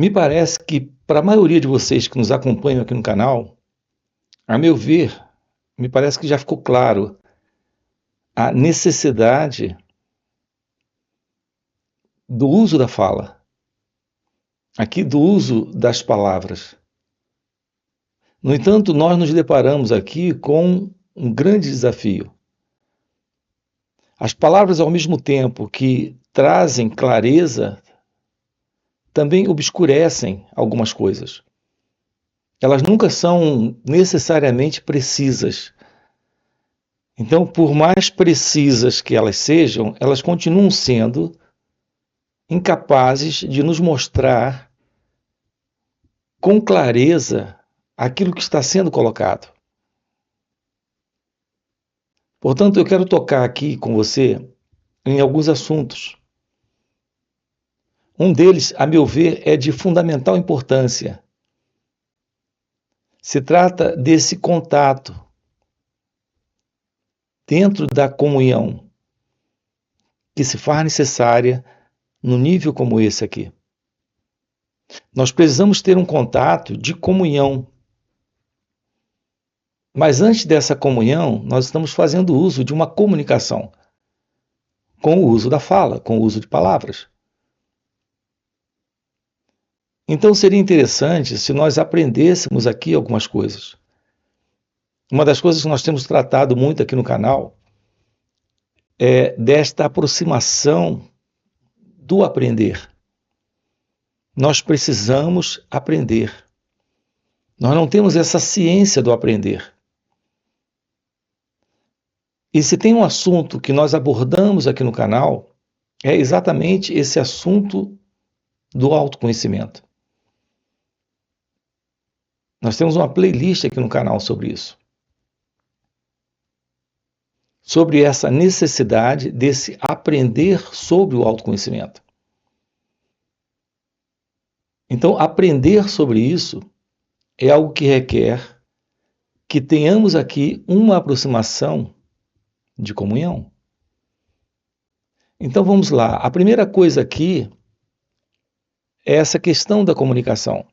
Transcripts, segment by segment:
Me parece que, para a maioria de vocês que nos acompanham aqui no canal, a meu ver, me parece que já ficou claro a necessidade do uso da fala, aqui do uso das palavras. No entanto, nós nos deparamos aqui com um grande desafio. As palavras, ao mesmo tempo que trazem clareza, também obscurecem algumas coisas. Elas nunca são necessariamente precisas. Então, por mais precisas que elas sejam, elas continuam sendo incapazes de nos mostrar com clareza aquilo que está sendo colocado. Portanto, eu quero tocar aqui com você em alguns assuntos. Um deles, a meu ver, é de fundamental importância. Se trata desse contato dentro da comunhão que se faz necessária num nível como esse aqui. Nós precisamos ter um contato de comunhão. Mas antes dessa comunhão, nós estamos fazendo uso de uma comunicação, com o uso da fala, com o uso de palavras. Então seria interessante se nós aprendêssemos aqui algumas coisas. Uma das coisas que nós temos tratado muito aqui no canal é desta aproximação do aprender. Nós precisamos aprender. Nós não temos essa ciência do aprender. E se tem um assunto que nós abordamos aqui no canal, é exatamente esse assunto do autoconhecimento. Nós temos uma playlist aqui no canal sobre isso. Sobre essa necessidade desse aprender sobre o autoconhecimento. Então, aprender sobre isso é algo que requer que tenhamos aqui uma aproximação de comunhão. Então, vamos lá. A primeira coisa aqui é essa questão da comunicação.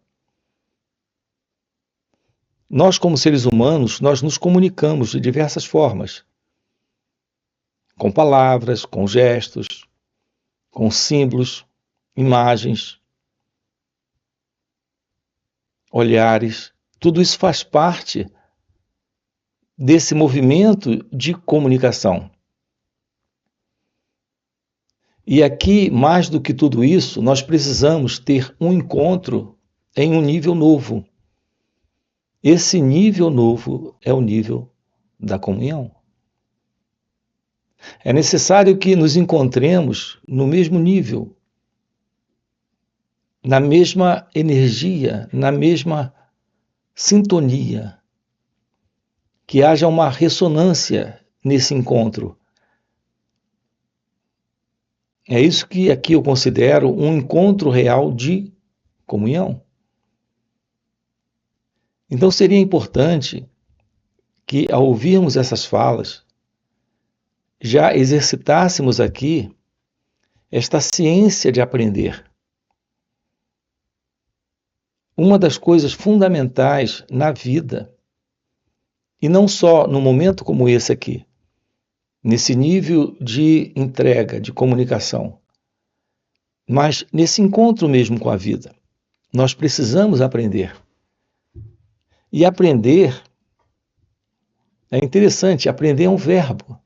Nós, como seres humanos, nós nos comunicamos de diversas formas. Com palavras, com gestos, com símbolos, imagens, olhares. Tudo isso faz parte desse movimento de comunicação. E aqui, mais do que tudo isso, nós precisamos ter um encontro em um nível novo. Esse nível novo é o nível da comunhão. É necessário que nos encontremos no mesmo nível, na mesma energia, na mesma sintonia, que haja uma ressonância nesse encontro. É isso que aqui eu considero um encontro real de comunhão. Então seria importante que, ao ouvirmos essas falas, já exercitássemos aqui esta ciência de aprender. Uma das coisas fundamentais na vida, e não só num momento como esse aqui, nesse nível de entrega, de comunicação, mas nesse encontro mesmo com a vida, nós precisamos aprender. E aprender é interessante, aprender é um verbo.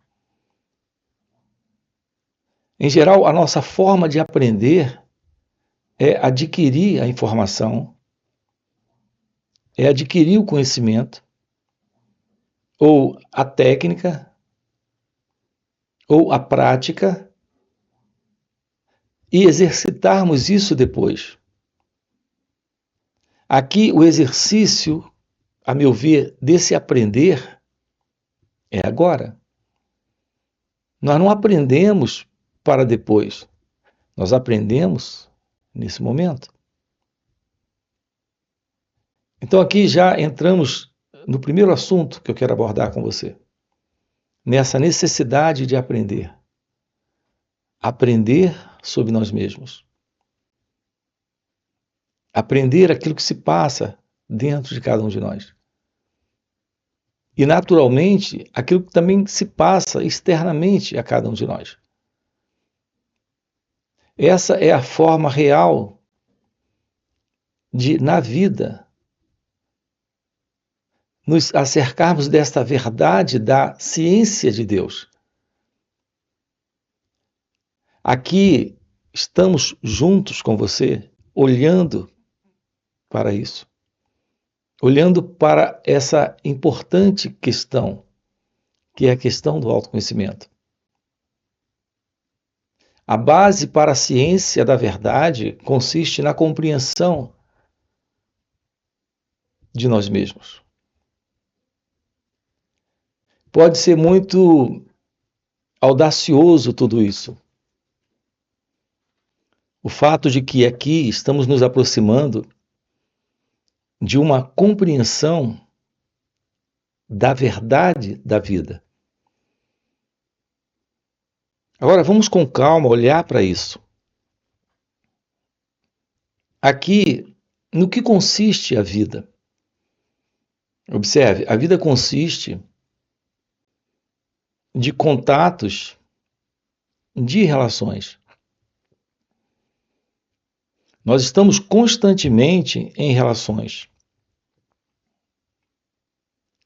Em geral, a nossa forma de aprender é adquirir a informação, é adquirir o conhecimento, ou a técnica, ou a prática, e exercitarmos isso depois. Aqui o exercício, a meu ver, desse aprender é agora. Nós não aprendemos para depois, nós aprendemos nesse momento. Então aqui já entramos no primeiro assunto que eu quero abordar com você, nessa necessidade de aprender. Aprender sobre nós mesmos. aprender aquilo que se passa dentro de cada um de nós. E, naturalmente, aquilo que também se passa externamente a cada um de nós. Essa é a forma real de, na vida, nos acercarmos desta verdade da ciência de Deus. Aqui estamos juntos com você, olhando para isso, olhando para essa importante questão, que é a questão do autoconhecimento. A base para a ciência da verdade consiste na compreensão de nós mesmos. Pode ser muito audacioso tudo isso. O fato de que aqui estamos nos aproximando de uma compreensão da verdade da vida. Agora, vamos com calma olhar para isso. Aqui, no que consiste a vida? Observe, a vida consiste de contatos, de relações. Nós estamos constantemente em relações.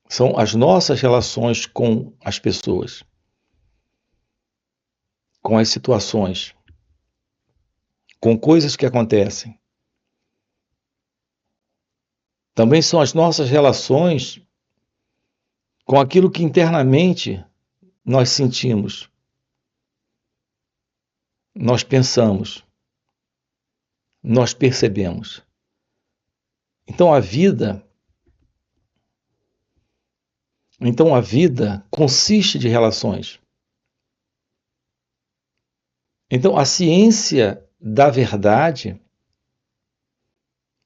São as nossas relações com as pessoas, com as situações, com coisas que acontecem. Também são as nossas relações com aquilo que internamente nós sentimos, nós pensamos, nós percebemos. Então a vida consiste de relações. Então a ciência da verdade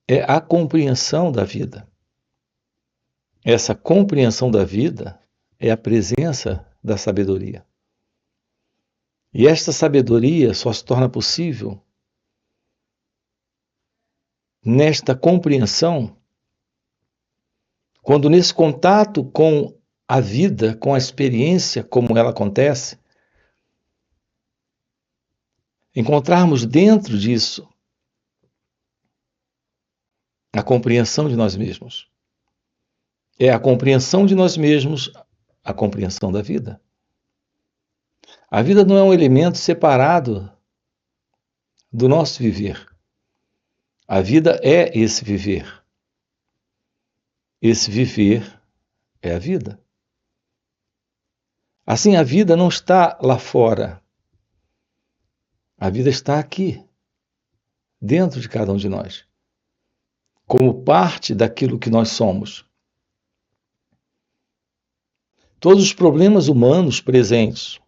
é a compreensão da vida. Essa compreensão da vida é a presença da sabedoria. E esta sabedoria só se torna possível nesta compreensão quando nesse contato com a vida, com a experiência como ela acontece, encontrarmos dentro disso a compreensão de nós mesmos. É a compreensão de nós mesmos, a compreensão da vida. A vida não é um elemento separado do nosso viver. A vida é esse viver. Esse viver é a vida. Assim, a vida não está lá fora. A vida está aqui, dentro de cada um de nós, como parte daquilo que nós somos. Todos os problemas humanos presentes,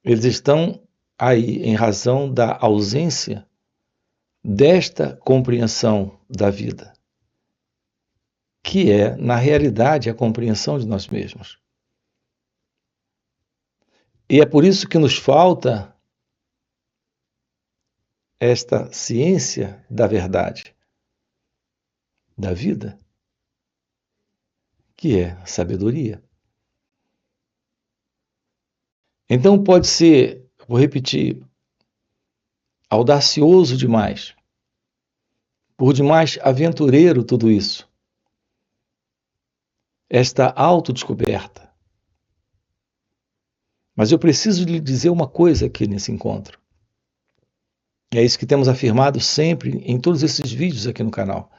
eles estão aí em razão da ausência desta compreensão da vida, que é, na realidade, a compreensão de nós mesmos. E é por isso que nos falta esta ciência da verdade, da vida, que é a sabedoria. Então pode ser, vou repetir, audacioso demais, por demais aventureiro tudo isso, esta autodescoberta. Mas eu preciso lhe dizer uma coisa aqui nesse encontro. É isso que temos afirmado sempre em todos esses vídeos aqui no canal.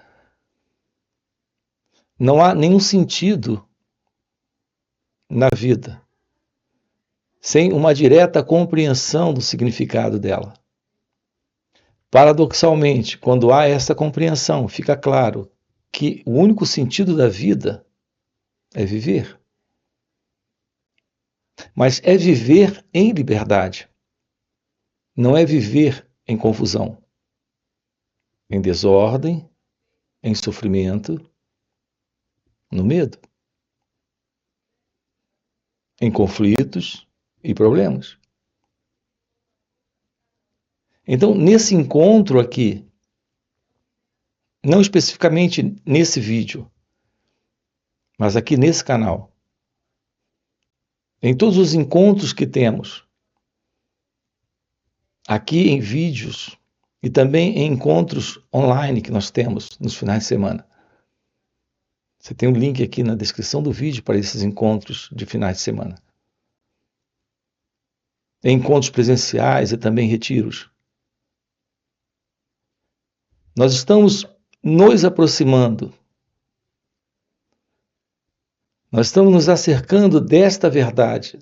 Não há nenhum sentido na vida sem uma direta compreensão do significado dela. Paradoxalmente, quando há essa compreensão, fica claro que o único sentido da vida é viver. Mas é viver em liberdade. Não é viver em confusão, em desordem, em sofrimento, no medo, em conflitos e problemas. Então, nesse encontro aqui, não especificamente nesse vídeo, mas aqui nesse canal, em todos os encontros que temos, aqui em vídeos e também em encontros online que nós temos nos finais de semana. Você tem um link aqui na descrição do vídeo para esses encontros de finais de semana. Em encontros presenciais e também retiros. Nós estamos nos aproximando. Nós estamos nos acercando desta verdade,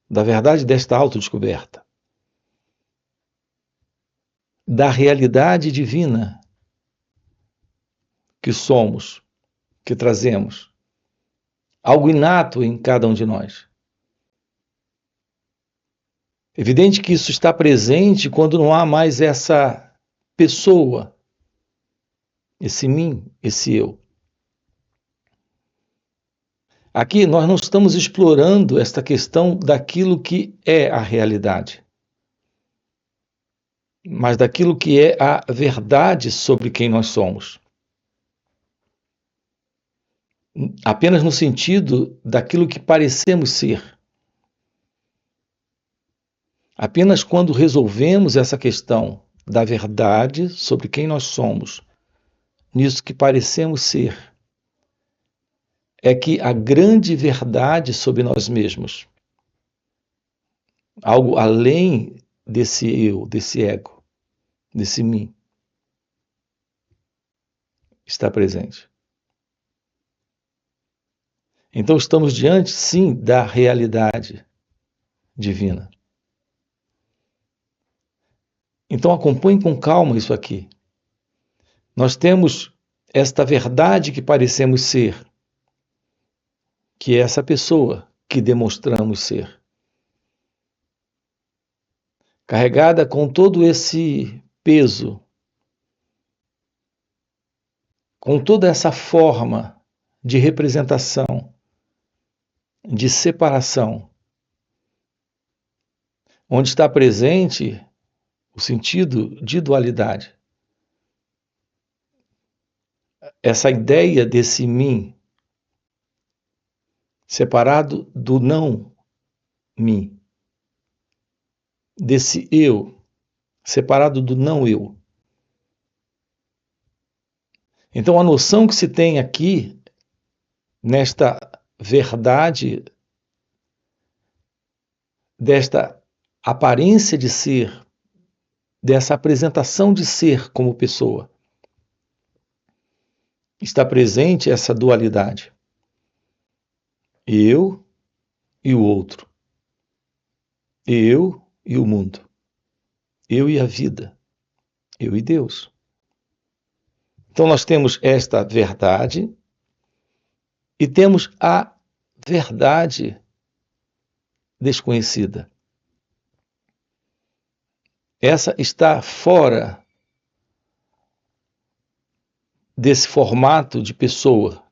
da verdade desta autodescoberta, da realidade divina que somos, que trazemos, algo inato em cada um de nós. Evidente que isso está presente quando não há mais essa pessoa, esse mim, esse eu. Aqui nós não estamos explorando esta questão daquilo que é a realidade, mas daquilo que é a verdade sobre quem nós somos. Apenas no sentido daquilo que parecemos ser. Apenas quando resolvemos essa questão da verdade sobre quem nós somos, nisso que parecemos ser, é que a grande verdade sobre nós mesmos, algo além desse eu, desse ego, desse mim, está presente. Então estamos diante, sim, da realidade divina. Então acompanhe com calma isso aqui. Nós temos esta verdade que parecemos ser, que é essa pessoa que demonstramos ser. Carregada com todo esse peso, com toda essa forma de representação, de separação, onde está presente o sentido de dualidade. Essa ideia desse mim separado do não mim, desse eu separado do não eu. Então a noção que se tem aqui, nesta verdade, desta aparência de ser, dessa apresentação de ser como pessoa, está presente essa dualidade. Eu e o outro. Eu e o mundo. Eu e a vida. Eu e Deus. Então nós temos esta verdade e temos a verdade desconhecida. Essa está fora desse formato de pessoa,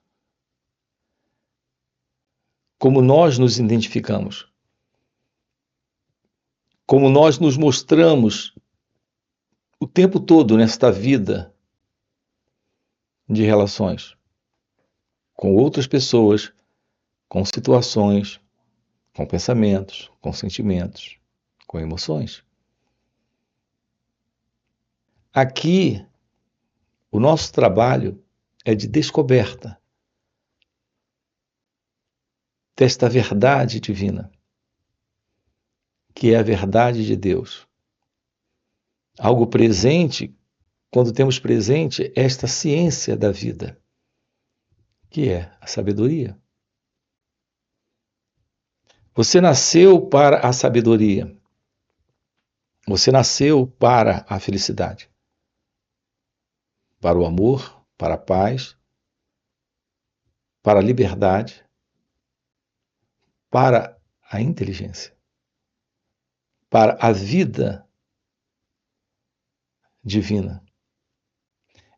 como nós nos identificamos, como nós nos mostramos o tempo todo nesta vida de relações com outras pessoas, com situações, com pensamentos, com sentimentos, com emoções. Aqui, o nosso trabalho é de descoberta desta verdade divina, que é a verdade de Deus. Algo presente, quando temos presente esta ciência da vida, que é a sabedoria. Você nasceu para a sabedoria. Você nasceu para a felicidade, para o amor, para a paz, para a liberdade, para a inteligência, para a vida divina.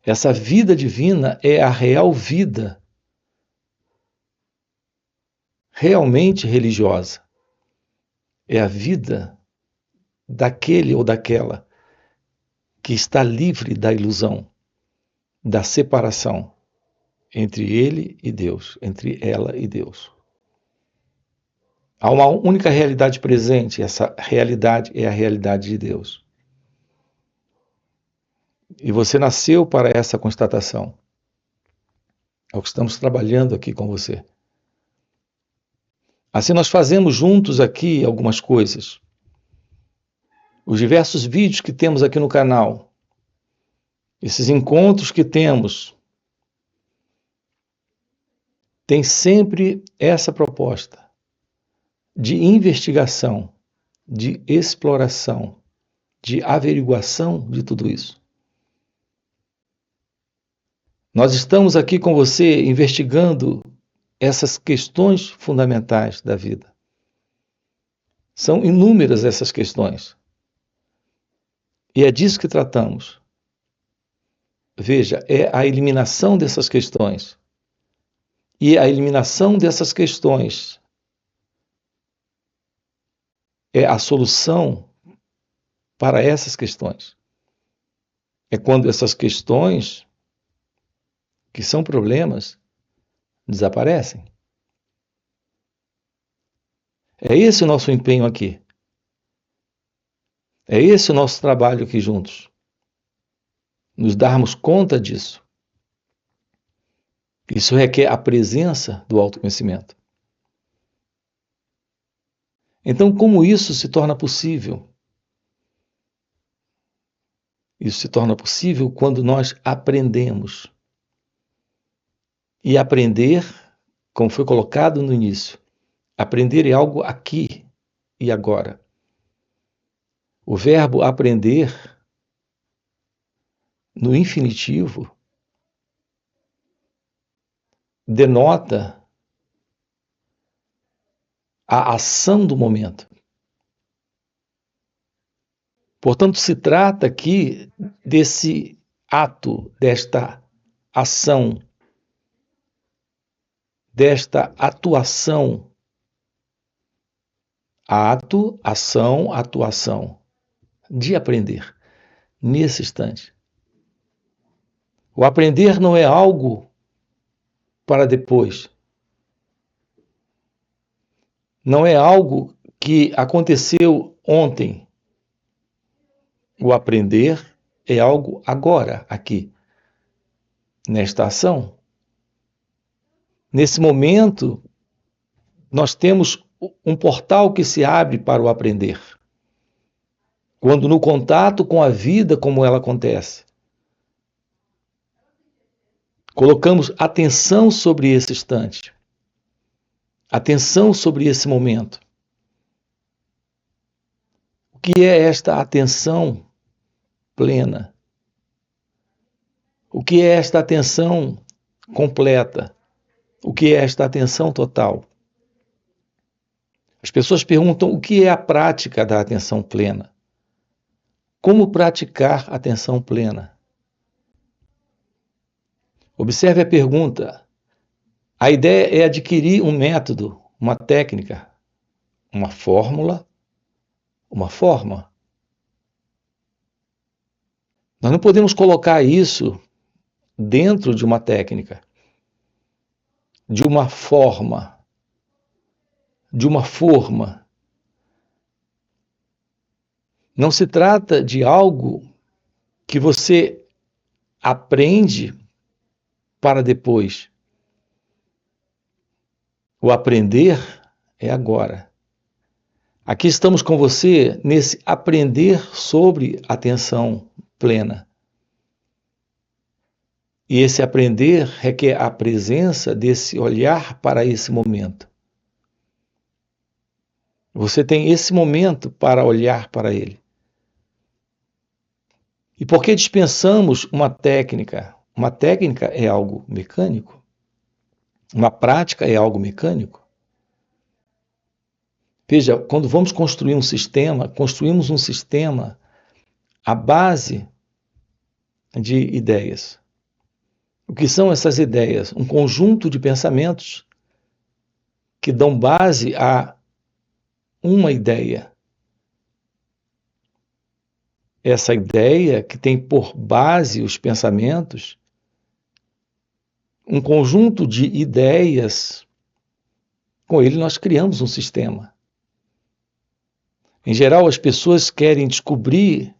Essa vida divina é a real vida, realmente religiosa. É a vida daquele ou daquela que está livre da ilusão, da separação entre ele e Deus, entre ela e Deus. Há uma única realidade presente, essa realidade é a realidade de Deus. E você nasceu para essa constatação. É o que estamos trabalhando aqui com você. Assim nós fazemos juntos aqui algumas coisas. Os diversos vídeos que temos aqui no canal, esses encontros que temos, tem sempre essa proposta de investigação, de exploração, de averiguação de tudo isso. Nós estamos aqui com você investigando essas questões fundamentais da vida. São inúmeras essas questões. E é disso que tratamos. Veja, é a eliminação dessas questões. E a eliminação dessas questões é a solução para essas questões. É quando essas questões, que são problemas, desaparecem. É esse o nosso empenho aqui. É esse o nosso trabalho aqui juntos. Nos darmos conta disso. Isso requer a presença do autoconhecimento. Então, como isso se torna possível? Isso se torna possível quando nós aprendemos. E aprender, como foi colocado no início, aprender é algo aqui e agora. O verbo aprender, no infinitivo, denota a ação do momento. Portanto, se trata aqui desse ato, desta ação, desta atuação. Ato, ação, atuação. De aprender, nesse instante. O aprender não é algo para depois. Não é algo que aconteceu ontem. O aprender é algo agora, aqui, nesta ação. Nesse momento, nós temos um portal que se abre para o aprender. Quando no contato com a vida como ela acontece, colocamos atenção sobre esse instante, atenção sobre esse momento. O que é esta atenção plena? O que é esta atenção completa? O que é esta atenção total? As pessoas perguntam o que é a prática da atenção plena? Como praticar atenção plena? Observe a pergunta. A ideia é adquirir um método, uma técnica, uma fórmula, uma forma. Nós não podemos colocar isso dentro de uma técnica, de uma forma, de uma forma. Não se trata de algo que você aprende para depois. O aprender é agora. Aqui estamos com você nesse aprender sobre atenção plena. E esse aprender requer a presença desse olhar para esse momento. Você tem esse momento para olhar para ele. E por que dispensamos uma técnica? Uma técnica é algo mecânico? Uma prática é algo mecânico? Veja, quando vamos construir um sistema, construímos um sistema à base de ideias. O que são essas ideias? Um conjunto de pensamentos que dão base a uma ideia. Essa ideia que tem por base os pensamentos um conjunto de ideias, com ele nós criamos um sistema. Em geral, as pessoas querem descobrir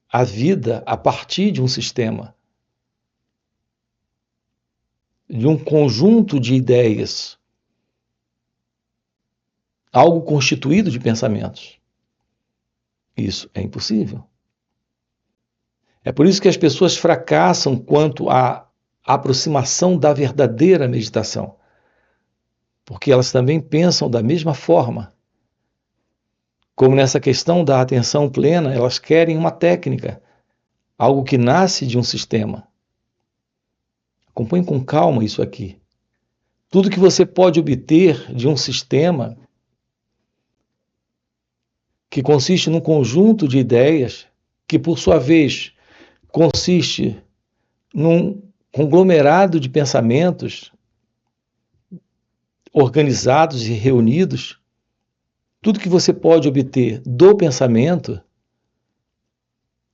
a vida a partir de um sistema, de um conjunto de ideias, algo constituído de pensamentos. Isso é impossível. É por isso que as pessoas fracassam quanto à aproximação da verdadeira meditação, porque elas também pensam da mesma forma. Como nessa questão da atenção plena, elas querem uma técnica, algo que nasce de um sistema. Acompanhe com calma isso aqui. Tudo que você pode obter de um sistema que consiste num conjunto de ideias, que por sua vez consiste num conglomerado de pensamentos organizados e reunidos, tudo que você pode obter do pensamento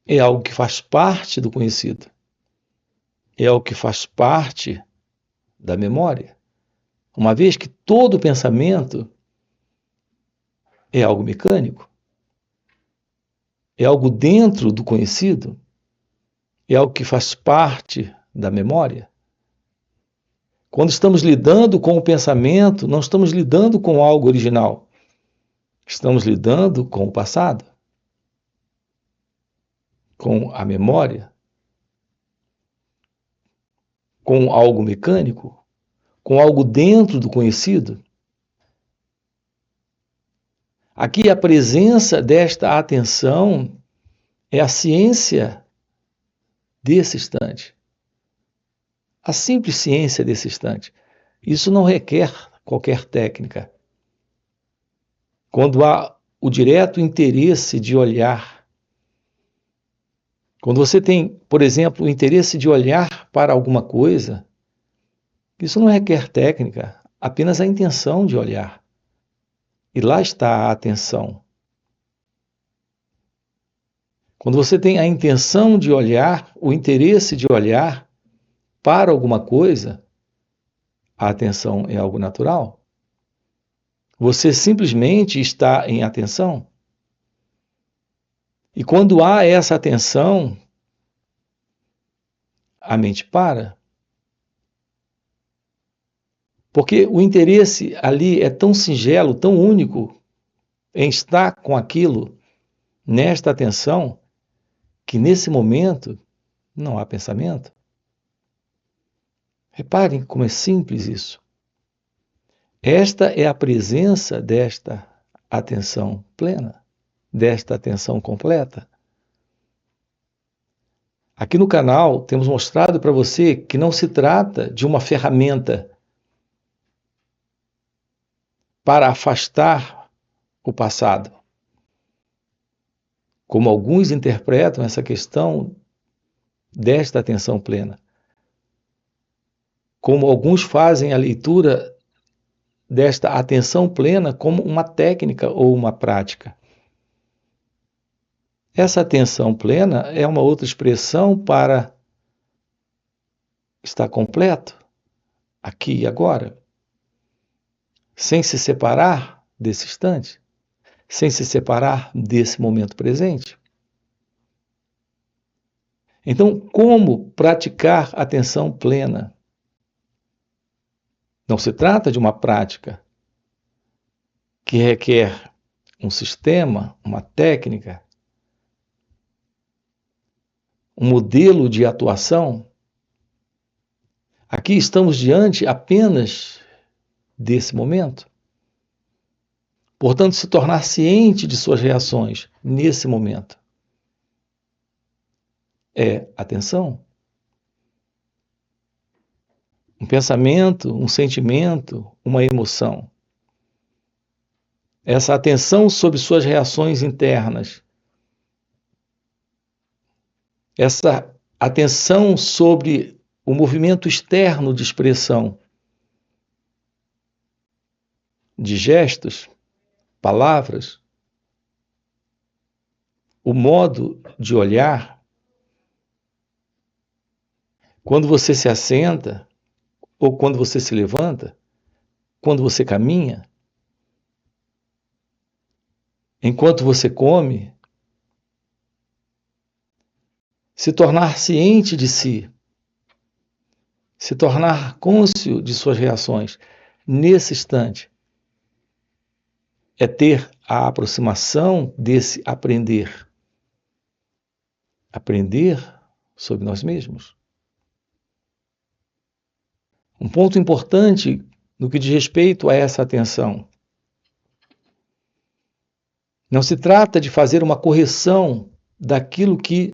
é algo que faz parte do conhecido, é algo que faz parte da memória, uma vez que todo pensamento é algo mecânico, é algo dentro do conhecido, é algo que faz parte da memória. Quando estamos lidando com o pensamento, não estamos lidando com algo original, estamos lidando com o passado, com a memória, com algo mecânico, com algo dentro do conhecido. Aqui a presença desta atenção é a ciência desse instante. A simples ciência desse instante. Isso não requer qualquer técnica. Quando há o direto interesse de olhar, quando você tem, por exemplo, o interesse de olhar para alguma coisa, isso não requer técnica, apenas a intenção de olhar. E lá está a atenção. Quando você tem a intenção de olhar, o interesse de olhar para alguma coisa, a atenção é algo natural. Você simplesmente está em atenção. E quando há essa atenção, a mente para. Porque o interesse ali é tão singelo, tão único em estar com aquilo, nesta atenção, que nesse momento não há pensamento. Reparem como é simples isso. Esta é a presença desta atenção plena, desta atenção completa. Aqui no canal temos mostrado para você que não se trata de uma ferramenta para afastar o passado, como alguns interpretam essa questão desta atenção plena, como alguns fazem a leitura desta atenção plena como uma técnica ou uma prática. Essa atenção plena é uma outra expressão para estar completo, aqui e agora, sem se separar desse instante, sem se separar desse momento presente. Então, como praticar atenção plena? Não se trata de uma prática que requer um sistema, uma técnica, um modelo de atuação. Aqui estamos diante apenas desse momento. Portanto, se tornar ciente de suas reações nesse momento é atenção. Um pensamento, um sentimento, uma emoção. Essa atenção sobre suas reações internas. Essa atenção sobre o movimento externo de expressão, de gestos, palavras, o modo de olhar. Quando você se assenta, ou quando você se levanta, quando você caminha, enquanto você come, se tornar ciente de si, se tornar cônscio de suas reações nesse instante, é ter a aproximação desse aprender. Aprender sobre nós mesmos. Um ponto importante no que diz respeito a essa atenção. Não se trata de fazer uma correção daquilo que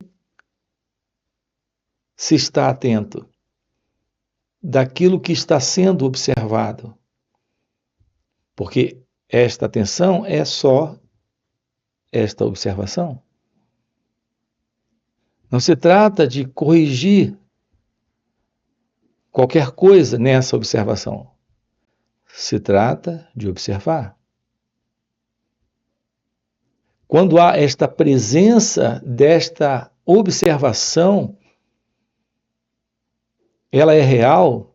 se está atento, daquilo que está sendo observado. Porque esta atenção é só esta observação. Não se trata de corrigir qualquer coisa nessa observação. Se trata de observar. Quando há esta presença desta observação, ela é real.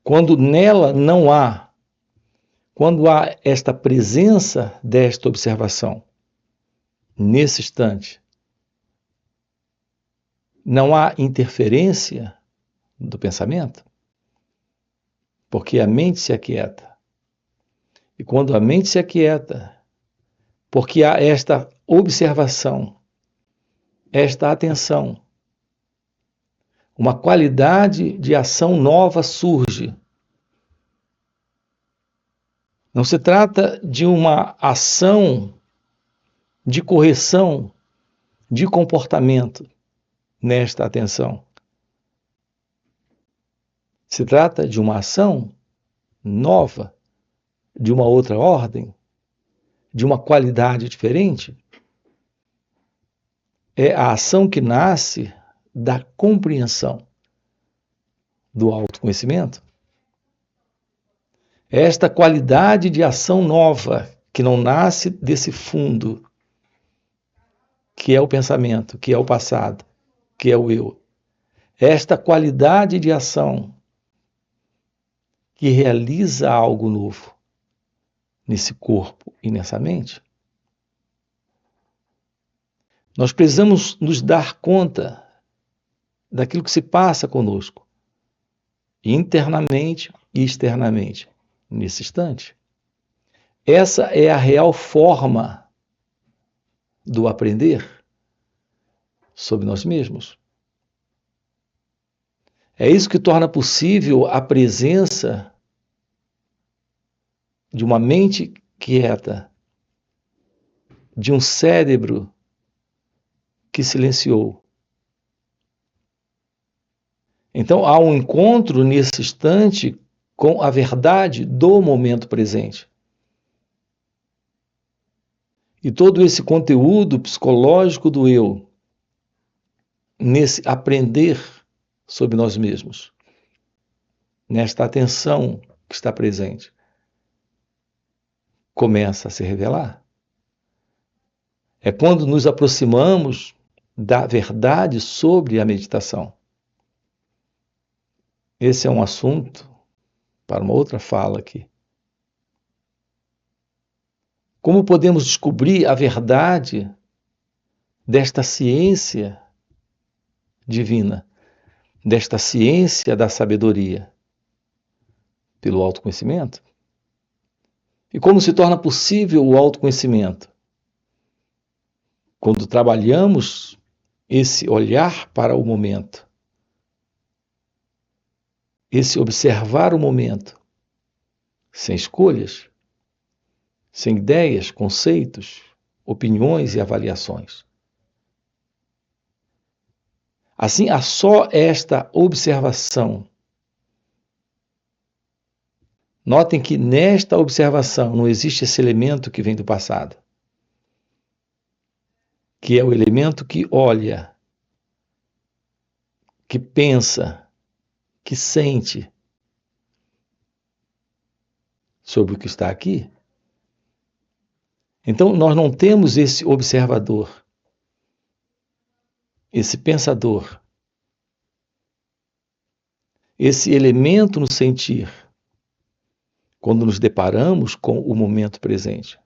Quando nela não há, quando há esta presença desta observação, nesse instante, não há interferência do pensamento, porque a mente se aquieta. E quando a mente se aquieta, porque há esta observação, esta atenção, uma qualidade de ação nova surge. Não se trata de uma ação de correção de comportamento nesta atenção. Se trata de uma ação nova, de uma outra ordem, de uma qualidade diferente. É a ação que nasce da compreensão do autoconhecimento. É esta qualidade de ação nova que não nasce desse fundo, que é o pensamento, que é o passado, que é o eu. É esta qualidade de ação que realiza algo novo nesse corpo e nessa mente. Nós precisamos nos dar conta daquilo que se passa conosco, internamente e externamente, nesse instante. Essa é a real forma do aprender sobre nós mesmos. É isso que torna possível a presença de uma mente quieta, de um cérebro que silenciou. Então há um encontro nesse instante com a verdade do momento presente. E todo esse conteúdo psicológico do eu, nesse aprender sobre nós mesmos, nesta atenção que está presente, começa a se revelar. É quando nos aproximamos da verdade sobre a meditação. Esse é um assunto para uma outra fala aqui. Como podemos descobrir a verdade desta ciência divina, desta ciência da sabedoria? Pelo autoconhecimento. E como se torna possível o autoconhecimento? Quando trabalhamos esse olhar para o momento, esse observar o momento, sem escolhas, sem ideias, conceitos, opiniões e avaliações. Assim, há só esta observação. Notem que nesta observação não existe esse elemento que vem do passado, que é o elemento que olha, que pensa, que sente sobre o que está aqui. Então, nós não temos esse observador, esse pensador, esse elemento no sentir, quando nos deparamos com o momento presente,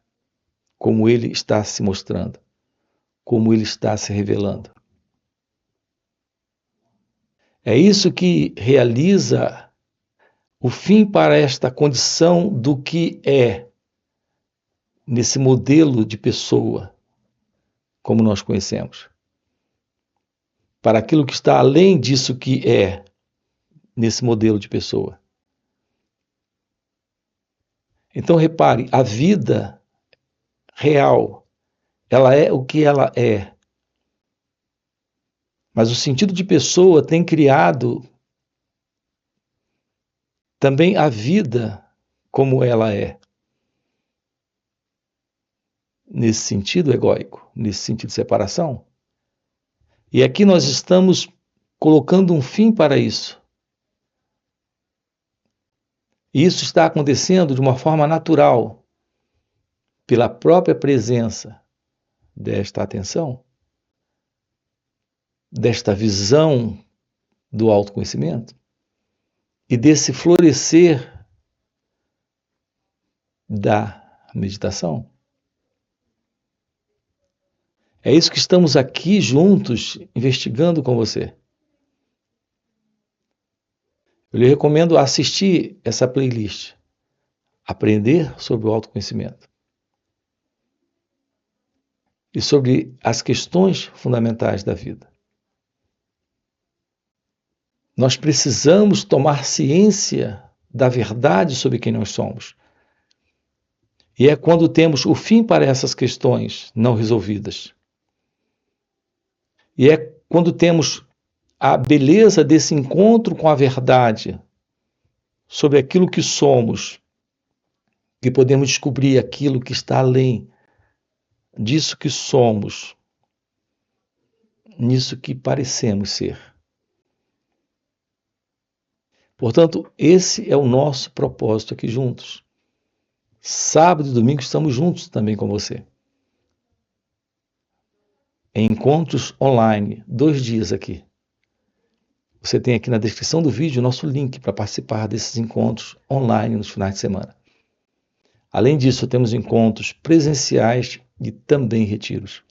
como ele está se mostrando, como ele está se revelando. É isso que realiza o fim para esta condição do que é, nesse modelo de pessoa, como nós conhecemos. Para aquilo que está além disso que é, nesse modelo de pessoa. Então, repare, a vida real, ela é o que ela é. Mas o sentido de pessoa tem criado também a vida como ela é. Nesse sentido egóico, nesse sentido de separação. E aqui nós estamos colocando um fim para isso. E isso está acontecendo de uma forma natural, pela própria presença desta atenção, desta visão do autoconhecimento e desse florescer da meditação. É isso que estamos aqui juntos investigando com você. Eu lhe recomendo assistir essa playlist, Aprender sobre o Autoconhecimento e sobre as questões fundamentais da vida. Nós precisamos tomar ciência da verdade sobre quem nós somos. E é quando temos o fim para essas questões não resolvidas. E é quando temos a beleza desse encontro com a verdade sobre aquilo que somos, que podemos descobrir aquilo que está além disso que somos, nisso que parecemos ser. Portanto, esse é o nosso propósito aqui juntos. Sábado e domingo estamos juntos também com você. Em encontros online, 2 dias aqui. Você tem aqui na descrição do vídeo o nosso link para participar desses encontros online nos finais de semana. Além disso, temos encontros presenciais e também retiros.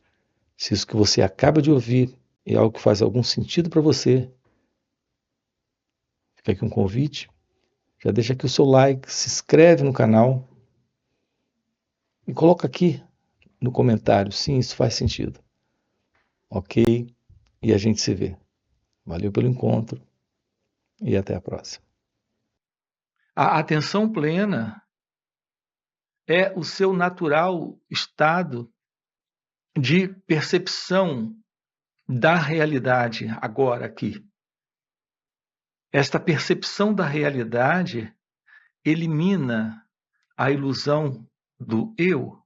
Se isso que você acaba de ouvir é algo que faz algum sentido para você, fica aqui um convite. Já deixa aqui o seu like, se inscreve no canal e coloca aqui no comentário, sim, isso faz sentido. Ok? E a gente se vê. Valeu pelo encontro e até a próxima. A atenção plena é o seu natural estado de percepção da realidade agora aqui. Esta percepção da realidade elimina a ilusão do eu